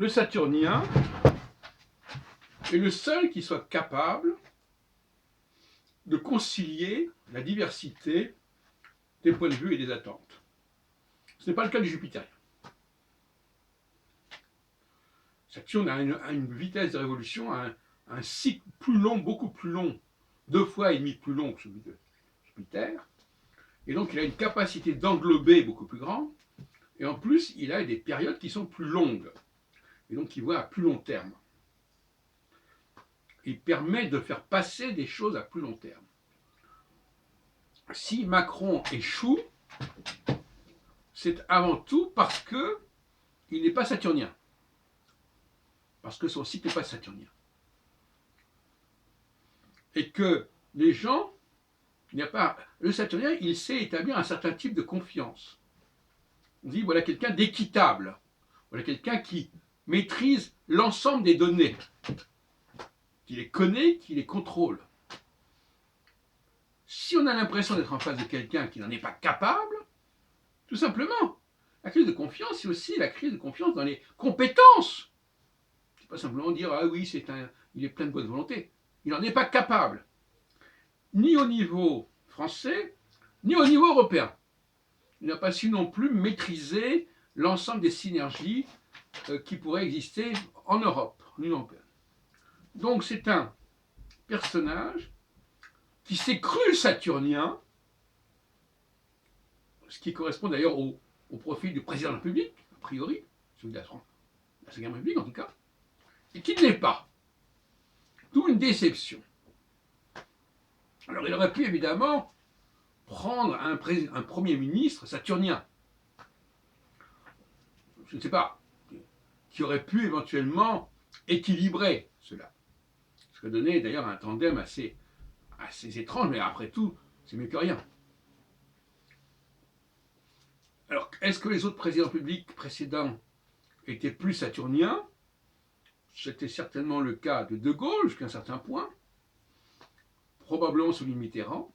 le saturnien est le seul qui soit capable de concilier la diversité des points de vue et des attentes. Ce n'est pas le cas du jupitérien. Saturne a une vitesse de révolution, un cycle plus long, beaucoup plus long, 2,5 fois plus long que celui de Jupiter. Et donc il a une capacité d'englober beaucoup plus grande. Et en plus, il a des périodes qui sont plus longues. Et donc il voit à plus long terme. Il permet de faire passer des choses à plus long terme. Si Macron échoue, c'est avant tout parce qu'il n'est pas saturnien. Parce que son cycle n'est pas saturnien. Et que les gens, le saturnien, il sait établir un certain type de confiance. On dit, voilà quelqu'un d'équitable. Voilà quelqu'un qui maîtrise l'ensemble des données, qui les connaît, qui les contrôle. Si on a l'impression d'être en face de quelqu'un qui n'en est pas capable, tout simplement, la crise de confiance, c'est aussi la crise de confiance dans les compétences. C'est pas simplement dire, ah oui, il est plein de bonne volonté. Il n'en est pas capable, ni au niveau français, ni au niveau européen. Il n'a pas su non plus maîtriser l'ensemble des synergies qui pourraient exister en Europe, en Union européenne. Donc c'est un personnage qui s'est cru saturnien, ce qui correspond d'ailleurs au profil du président de la République, a priori, celui de la Seconde République en tout cas, et qui ne l'est pas. D'où une déception. Alors il aurait pu évidemment prendre un Premier ministre saturnien, je ne sais pas, qui aurait pu éventuellement équilibrer cela. Ce qui a donné d'ailleurs un tandem assez étrange, mais après tout, c'est mieux que rien. Alors, est-ce que les autres présidents publics précédents étaient plus saturniens? C'était certainement le cas de De Gaulle jusqu'à un certain point, probablement celui de Mitterrand.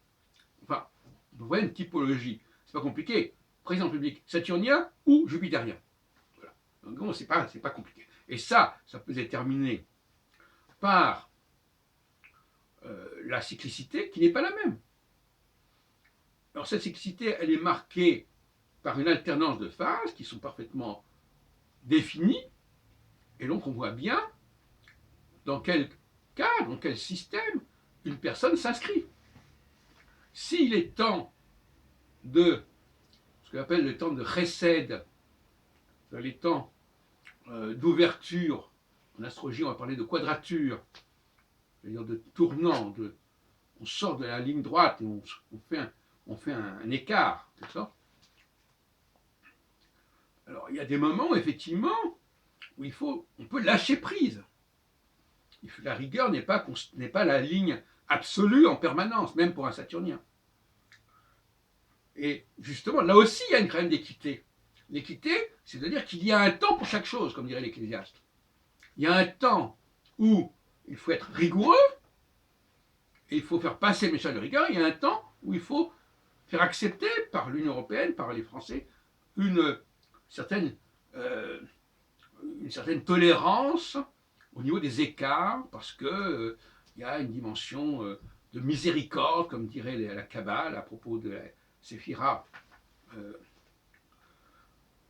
Enfin, vous voyez une typologie, c'est pas compliqué. Président public saturnien ou jupitérien. Voilà. Donc c'est pas compliqué. Et ça peut se déterminer par la cyclicité qui n'est pas la même. Alors cette cyclicité, elle est marquée par une alternance de phases qui sont parfaitement définies, et donc on voit bien dans quel cadre, dans quel système une personne s'inscrit. S'il est temps de, ce qu'on appelle le temps de chesed, les temps d'ouverture, en astrologie on va parler de quadrature, c'est-à-dire de tournant, on sort de la ligne droite et on fait un écart, c'est ça. Alors il y a des moments effectivement où on peut lâcher prise. La rigueur n'est pas la ligne absolue en permanence, même pour un saturnien. Et justement, là aussi, il y a une graine d'équité. L'équité, c'est-à-dire qu'il y a un temps pour chaque chose, comme dirait l'Ecclésiaste. Il y a un temps où il faut être rigoureux, et il faut faire passer le message de rigueur. Il y a un temps où il faut faire accepter par l'Union européenne, par les Français, une certaine tolérance au niveau des écarts, parce que y a une dimension de miséricorde, comme dirait la Kabbale à propos de la Séphira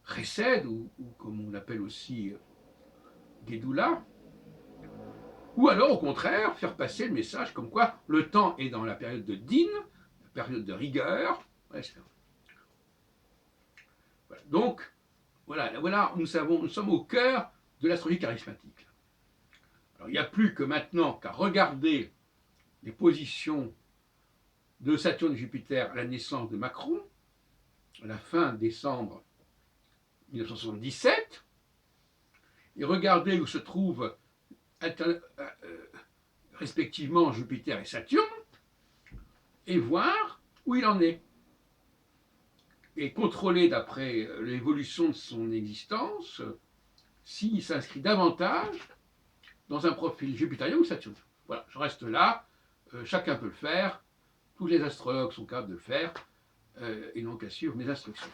Chesed, ou comme on l'appelle aussi Gédoula, ou alors au contraire faire passer le message comme quoi le temps est dans la période de din, la période de rigueur, etc. Voilà. Donc, voilà, nous sommes au cœur de l'astrologie charismatique. Alors, il n'y a plus que maintenant qu'à regarder les positions de Saturne et Jupiter à la naissance de Macron, à la fin décembre 1977, et regarder où se trouvent respectivement Jupiter et Saturne, et voir où il en est. Et contrôler d'après l'évolution de son existence s'il s'inscrit davantage dans un profil jupitérien ou saturnien. Voilà, je reste là, chacun peut le faire, tous les astrologues sont capables de le faire, et n'ont qu'à suivre mes instructions.